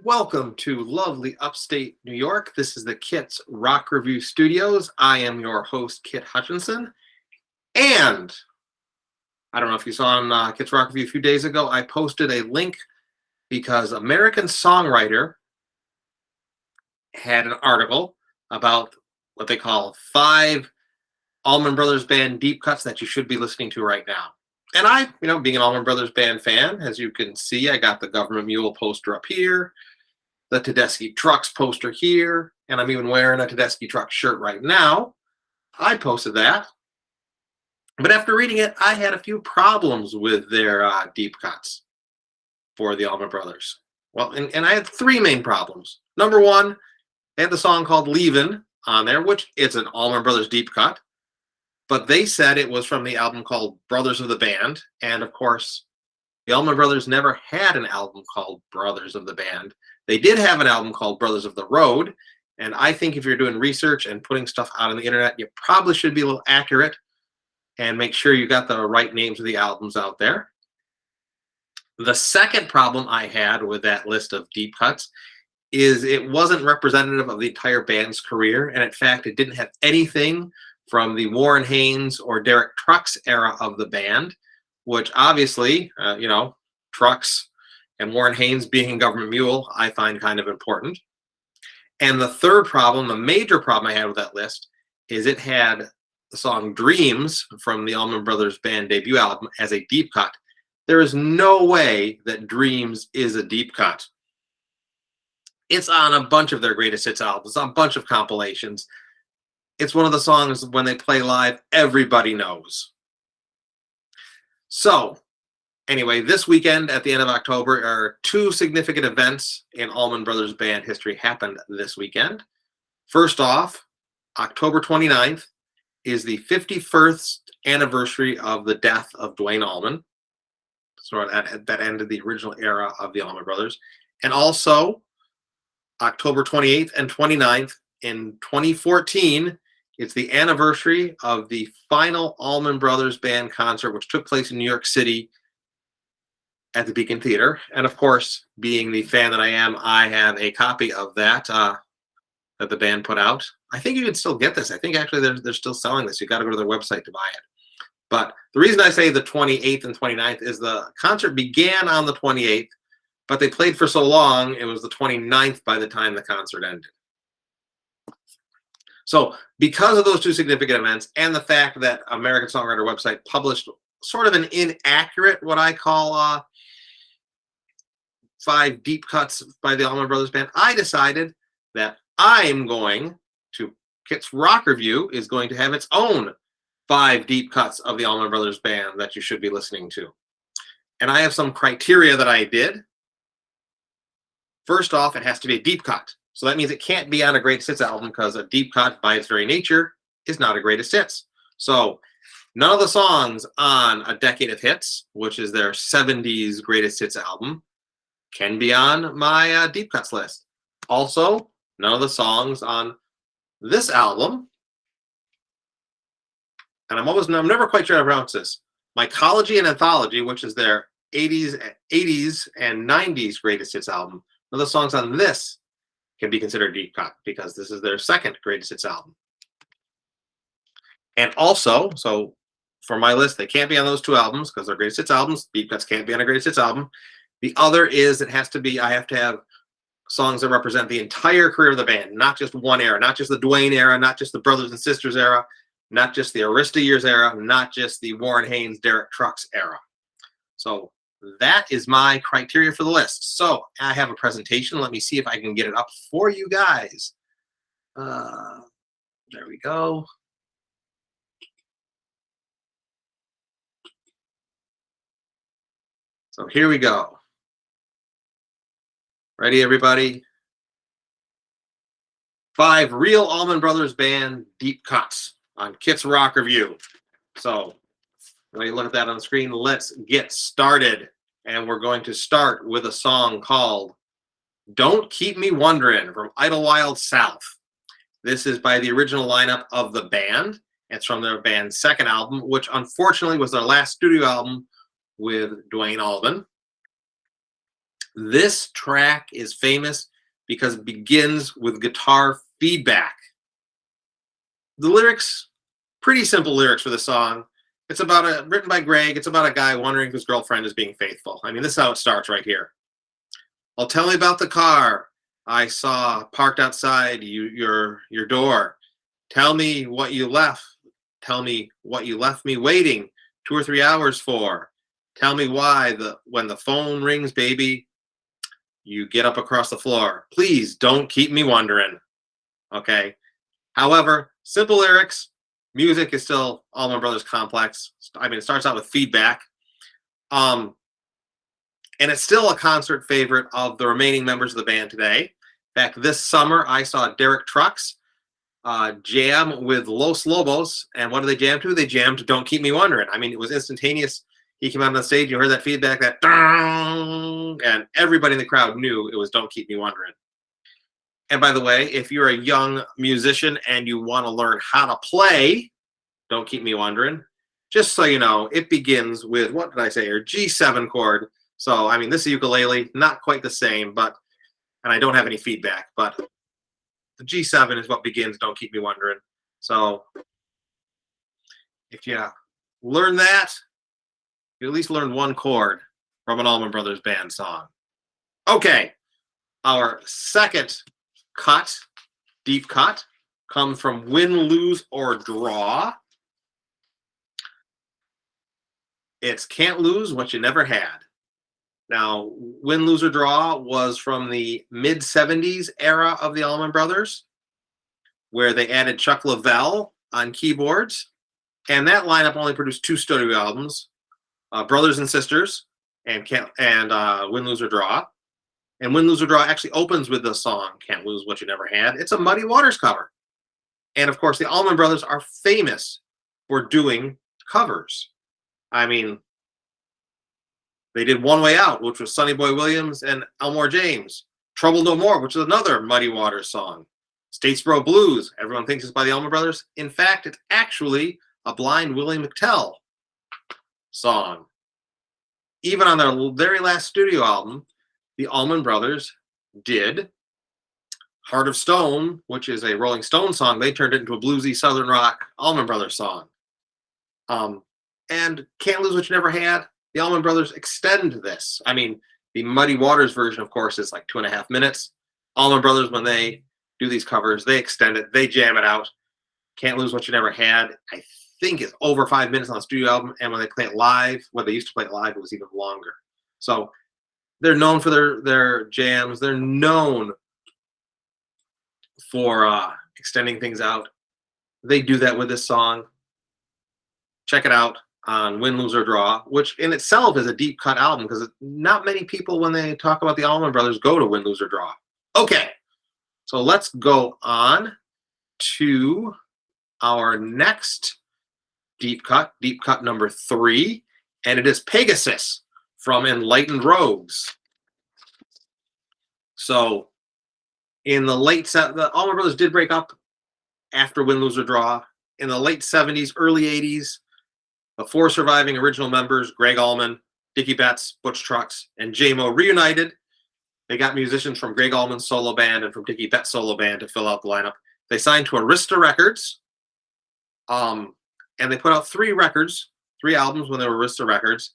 Welcome to lovely upstate New York. This is the Kit's Rock Review Studios. I am your host, Kit Hutchinson. And I don't know if you saw on Kit's Rock Review a few days ago, I posted a link because American Songwriter had an article about what they call 5 Allman Brothers Band deep cuts that you should be listening to right now. And I, being an Allman Brothers Band fan, as you can see, I got the Government Mule poster up here, the Tedeschi Trucks poster here, and I'm even wearing a Tedeschi Truck shirt right now. I posted that. But after reading it, I had a few problems with their deep cuts for the Allman Brothers. Well, and I had 3 main problems. Number one, they had the song called Leavin' on there, which is an Allman Brothers deep cut. But they said it was from the album called Brothers of the Band. And of course, the Allman Brothers never had an album called Brothers of the Band. They did have an album called Brothers of the Road. And I think if you're doing research and putting stuff out on the internet, you probably should be a little accurate and make sure you got the right names of the albums out there. The second problem I had with that list of deep cuts is it wasn't representative of the entire band's career. And in fact, it didn't have anything from the Warren Haynes or Derek Trucks era of the band, which obviously, Trucks and Warren Haynes being in Government Mule, I find kind of important. And the third problem, the major problem I had with that list, is it had the song Dreams from the Allman Brothers Band debut album as a deep cut. There is no way that Dreams is a deep cut. It's on a bunch of their greatest hits albums, on a bunch of compilations. It's one of the songs when they play live, everybody knows. So, anyway, this weekend at the end of October are 2 significant events in Allman Brothers Band history happened this weekend. First off, October 29th is the 51st anniversary of the death of Duane Allman. So that ended the original era of the Allman Brothers. And also, October 28th and 29th in 2014, it's the anniversary of the final Allman Brothers Band concert, which took place in New York City at the Beacon Theater. And of course, being the fan that I am, I have a copy of that that the band put out. I think you can still get this. I think actually they're still selling this. You got to go to their website to buy it. But the reason I say the 28th and 29th is the concert began on the 28th, but they played for so long, it was the 29th by the time the concert ended. So because of those 2 significant events and the fact that American Songwriter website published sort of an inaccurate, what I call 5 deep cuts by the Allman Brothers Band, I decided that I'm going to, Kit's Rock Review is going to have its own 5 deep cuts of the Allman Brothers Band that you should be listening to. And I have some criteria that I did. First off, it has to be a deep cut. So that means it can't be on a greatest hits album because a deep cut by its very nature is not a greatest hits. So none of the songs on A Decade of Hits, which is their 70s greatest hits album, can be on my deep cuts list. Also, none of the songs on this album, and I'm never quite sure how to pronounce this, Mycology and Anthology, which is their 80s and 90s greatest hits album, none of the songs on this can be considered deep cut because this is their 2nd greatest hits album. And also, so for my list, they can't be on those 2 albums because they're greatest hits albums. Deep cuts can't be on a greatest hits album. The other is I have to have songs that represent the entire career of the band, not just one era, not just the Duane era, not just the Brothers and Sisters era, not just the Arista Years era, not just the Warren Haynes, Derek Trucks era. So that is my criteria for the list. So I have a presentation. Let me see if I can get it up for you guys. There we go. So here we go. Ready, everybody? 5 real Allman Brothers Band deep cuts on Kit's Rock Review. So when you look at that on the screen, let's get started. And we're going to start with a song called Don't Keep Me Wondering from Idlewild South. This is by the original lineup of the band. It's from their band's 2nd album, which unfortunately was their last studio album with Duane Allman. This track is famous because it begins with guitar feedback. The lyrics, pretty simple lyrics for the song. It's about written by Greg. It's about a guy wondering if his girlfriend is being faithful. I mean, this is how it starts right here. Well, tell me about the car I saw parked outside your door. Tell me what you left. Tell me what you left me waiting 2 or 3 hours for. Tell me why when the phone rings, baby, you get up across the floor. Please don't keep me wondering. Okay. However, simple lyrics. Music is still Allman Brothers complex. I mean, it starts out with feedback. And it's still a concert favorite of the remaining members of the band today. In fact, this summer I saw Derek Trucks jam with Los Lobos. And what did they jam to? They jammed to Don't Keep Me Wondering. I mean, it was instantaneous. He came out on the stage, you heard that feedback, that dong, and everybody in the crowd knew it was Don't Keep Me Wondering. And by the way, if you're a young musician and you want to learn how to play Don't Keep Me Wondering, just so you know, it begins with, what did I say here, G7 chord. So, I mean, this is ukulele, not quite the same, but, and I don't have any feedback, but the G7 is what begins Don't Keep Me Wondering. So, if you learn that, you at least learn one chord from an Allman Brothers Band song. Okay, our second cut, deep cut, comes from Win, Lose, or Draw. It's Can't Lose What You Never Had. Now, Win, Lose, or Draw was from the mid-'70s era of the Allman Brothers, where they added Chuck Leavell on keyboards. And that lineup only produced 2 studio albums, Brothers and Sisters and Win, Lose, or Draw. And Win, Lose, or Draw actually opens with the song Can't Lose What You Never Had. It's a Muddy Waters cover. And of course, the Allman Brothers are famous for doing covers. I mean, they did One Way Out, which was Sonny Boy Williams and Elmore James. Trouble No More, which is another Muddy Waters song. Statesboro Blues, everyone thinks it's by the Allman Brothers. In fact, it's actually a blind Willie McTell song. Even on their very last studio album, the Allman Brothers did Heart of Stone, which is a Rolling Stone song. They turned it into a bluesy Southern rock Allman Brothers song. And Can't Lose What You Never Had, the Allman Brothers extend this. I mean, the Muddy Waters version, of course, is like 2.5 minutes. Allman Brothers, when they do these covers, they extend it, they jam it out. Can't Lose What You Never Had, I think, is over 5 minutes on the studio album. And when they play it live, when they used to play it live, it was even longer. So they're known for their jams. They're known for extending things out. They do that with this song. Check it out on Win, Lose, or Draw, which in itself is a deep cut album because not many people, when they talk about the Allman Brothers, go to Win, Lose, or Draw. Okay, so let's go on to our next deep cut number 3, and it is Pegasus from Enlightened Rogues. So in the late the Allman Brothers did break up after Win, Lose, or Draw. In the late 70s, early 80s, the 4 surviving original members, Greg Allman, Dickie Betts, Butch Trucks, and J-Mo, reunited. They got musicians from Greg Allman's solo band and from Dickie Betts' solo band to fill out the lineup. They signed to Arista Records, and they put out 3 albums when they were Arista Records.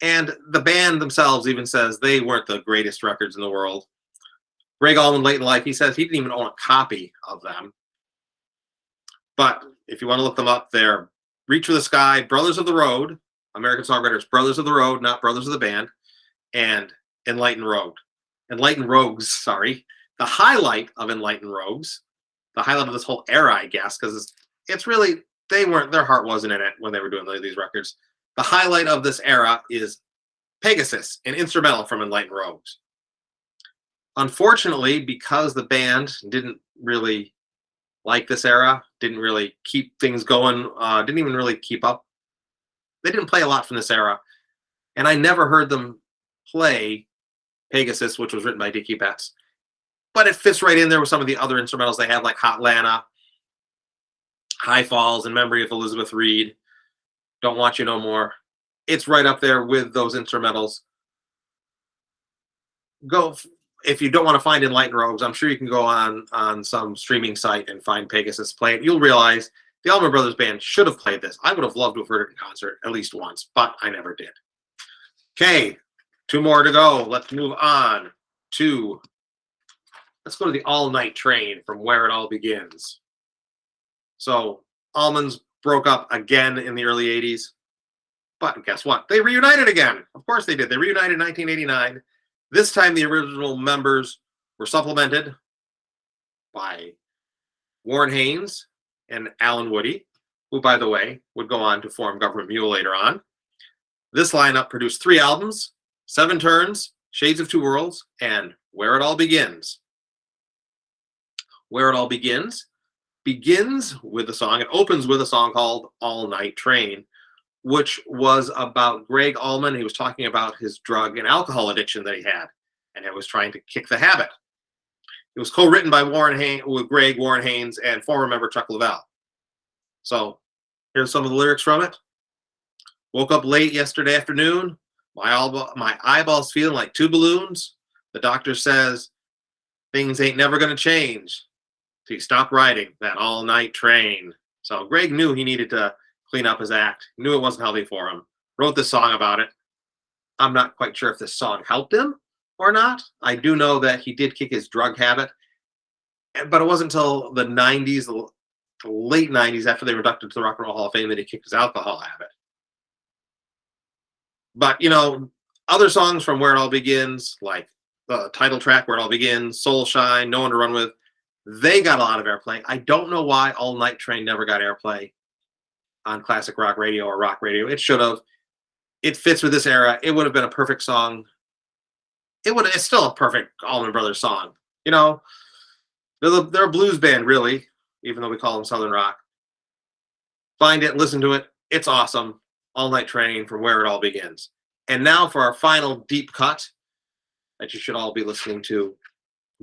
And the band themselves even says they weren't the greatest records in the world. Greg Allman, late in life, he says he didn't even own a copy of them. But if you want to look them up, they're Reach for the Sky, Brothers of the Road, American Songwriters, Brothers of the Road, not Brothers of the Band, and Enlightened Rogues, sorry. The highlight of Enlightened Rogues, the highlight of this whole era, I guess, because it's really, their heart wasn't in it when they were doing these records. The highlight of this era is Pegasus, an instrumental from Enlightened Rogues. Unfortunately, because the band didn't really like this era, didn't really keep things going, didn't even really keep up. They didn't play a lot from this era. And I never heard them play Pegasus, which was written by Dickie Betts. But it fits right in there with some of the other instrumentals they have, like Hot Lana, High Falls, In Memory of Elizabeth Reed, Don't Want You No More. It's right up there with those instrumentals. go if you don't want to find Enlightened Rogues. I'm sure you can go on some streaming site and find Pegasus play it. You'll realize the Allman Brothers Band should have played this. I would have loved to have heard it in concert at least once, but I never did. Okay, 2 more to go. Let's move on to, let's go to the All Night Train from Where It All Begins. So Allman's broke up again in the early 80s, but guess what? They reunited again. Of course they did. They reunited in 1989. This time the original members were supplemented by Warren Haynes and Alan Woody, who, by the way, would go on to form Government Mule later on. This lineup produced 3 albums, 7 Turns, Shades of Two Worlds, and Where It All Begins. Where It All begins with a song. It opens with a song called All Night Train, which was about Greg Allman. He was talking about his drug and alcohol addiction that he had, and he was trying to kick the habit. It was co-written by Warren Haynes, and former member Chuck Leavell. So here's some of the lyrics from it. Woke up late yesterday afternoon. My eyeballs feeling like 2 balloons. The doctor says things ain't never going to change. So he stopped riding that all-night train. So Greg knew he needed to clean up his act. Knew it wasn't healthy for him. Wrote this song about it. I'm not quite sure if this song helped him or not. I do know that he did kick his drug habit, but it wasn't until the 90s, the late 90s, after they were inducted to the Rock and Roll Hall of Fame, that he kicked his alcohol habit. But, you know, other songs from Where It All Begins, like the title track, Where It All Begins, Soul Shine, No One to Run With, they got a lot of airplay. I don't know why All Night Train never got airplay on classic rock radio or rock radio. It should have. It fits with this era. It would have been a perfect song. It's still a perfect Allman Brothers song. You know, they're a blues band, really, even though we call them Southern rock. Find it, listen to it. It's awesome. All Night Train from Where It All Begins. And now for our final deep cut that you should all be listening to,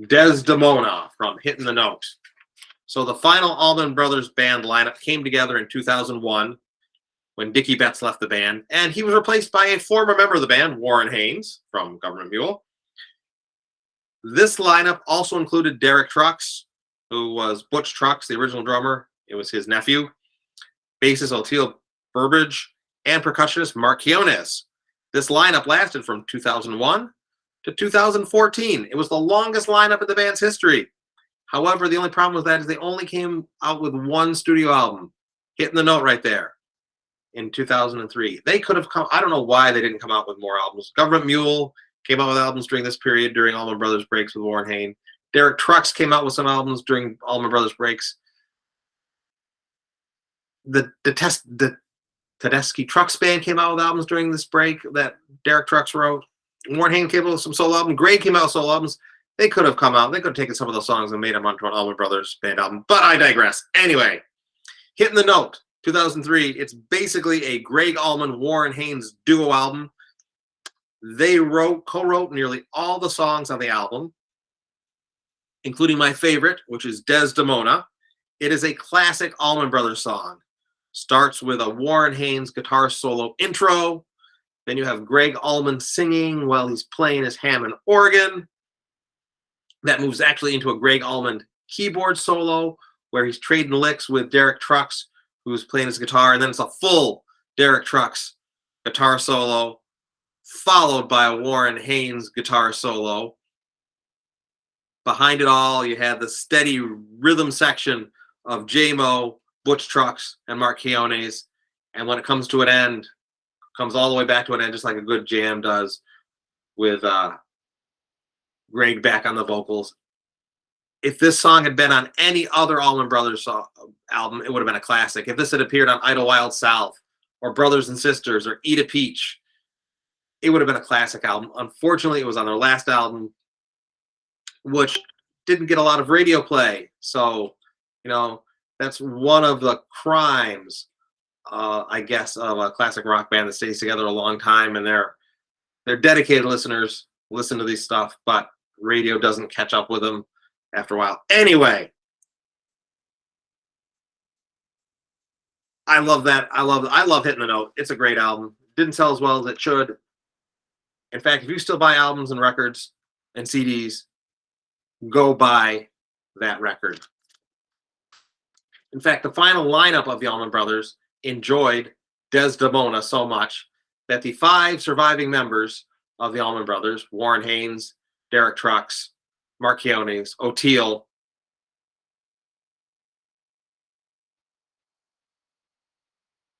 Desdemona from Hitting the Note. So the final Allman Brothers Band lineup came together in 2001 when Dickie Betts left the band, and he was replaced by a former member of the band, Warren Haynes from Government Mule. This lineup also included Derek Trucks, who was Butch Trucks, the original drummer. It was his nephew. Bassist Oteil Burbridge, and percussionist Mark Quiones. This lineup lasted from 2001 to 2014. It was the longest lineup in the band's history. However, the only problem with that is they only came out with 1 studio album, Hitting the Note right there, in 2003. They could have come, I don't know why they didn't come out with more albums. Government Mule came out with albums during this period, during Allman Brothers breaks with Warren Haynes. Derek Trucks came out with some albums during Allman Brothers breaks. The Tedeschi Trucks Band came out with albums during this break that Derek Trucks wrote. Warren Haynes came out with some solo albums. Greg came out with solo albums. They could have come out. They could have taken some of those songs and made them onto an Allman Brothers Band album. But I digress. Anyway, Hitting the Note, 2003. It's basically a Greg Allman, Warren Haynes duo album. They co-wrote nearly all the songs on the album, including my favorite, which is Desdemona. It is a classic Allman Brothers song. Starts with a Warren Haynes guitar solo intro. Then you have Greg Allman singing while he's playing his Hammond organ. That moves actually into a Greg Allman keyboard solo where he's trading licks with Derek Trucks, who's playing his guitar. And then it's a full Derek Trucks guitar solo, followed by a Warren Haynes guitar solo. Behind it all, you have the steady rhythm section of J-Mo, Butch Trucks, and Mark Quiones. And when it comes to an end, comes all the way back to an end, just like a good jam does, with Greg back on the vocals. If this song had been on any other Allman Brothers album, it would have been a classic. If this had appeared on Idlewild South or Brothers and Sisters or Eat a Peach, it would have been a classic album. Unfortunately, it was on their last album, which didn't get a lot of radio play. So, you know, that's one of the crimes, I guess, of a classic rock band that stays together a long time, and they're dedicated listeners, listen to these stuff, but radio doesn't catch up with them after a while. Anyway, I love that. I love Hitting the Note. It's a great album. Didn't sell as well as it should. In fact, if you still buy albums and records, and CDs, go buy that record. In fact, the final lineup of the Allman Brothers enjoyed Desdemona so much that the 5 surviving members of the Allman Brothers, Warren Haynes, Derek Trucks, Mark Keones, O'Teal,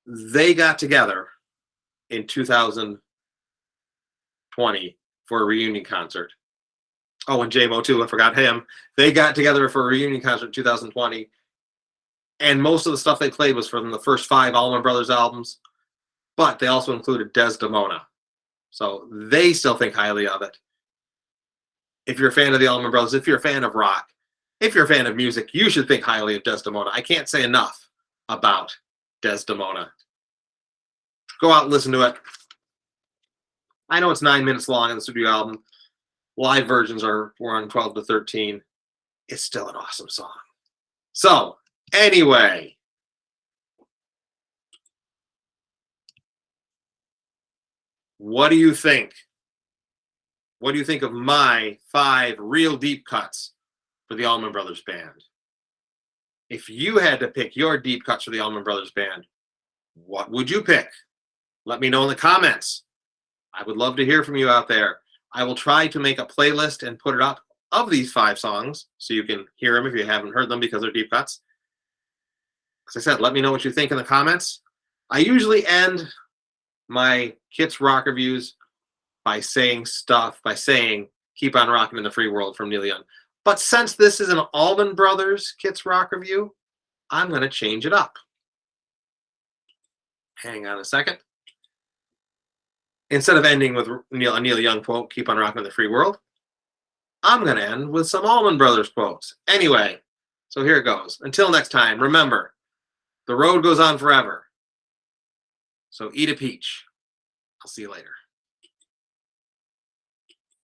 they got together in 2020 for a reunion concert. Oh, and J-Mo too, I forgot him. They got together for a reunion concert in 2020. And most of the stuff they played was from the first 5 Allman Brothers albums, but they also included Desdemona. So they still think highly of it. If you're a fan of the Allman Brothers, if you're a fan of rock, if you're a fan of music, you should think highly of Desdemona. I can't say enough about Desdemona. Go out and listen to it. I know it's 9 minutes long in the studio album. Live versions were on 12 to 13. It's still an awesome song. So, anyway, what do you think? What do you think of my 5 real deep cuts for the Allman Brothers Band? If you had to pick your deep cuts for the Allman Brothers Band, what would you pick? Let me know in the comments. I would love to hear from you out there. I will try to make a playlist and put it up of these 5 songs so you can hear them if you haven't heard them because they're deep cuts. As I said, let me know what you think in the comments. I usually end my Kits Rock reviews by saying, keep on rocking in the free world from Neil Young. But since this is an Allman Brothers Kits Rock review, I'm going to change it up. Hang on a second. Instead of ending with a Neil Young quote, keep on rocking in the free world, I'm going to end with some Allman Brothers quotes. Anyway, so here it goes. Until next time, remember, the road goes on forever. So eat a peach. I'll see you later.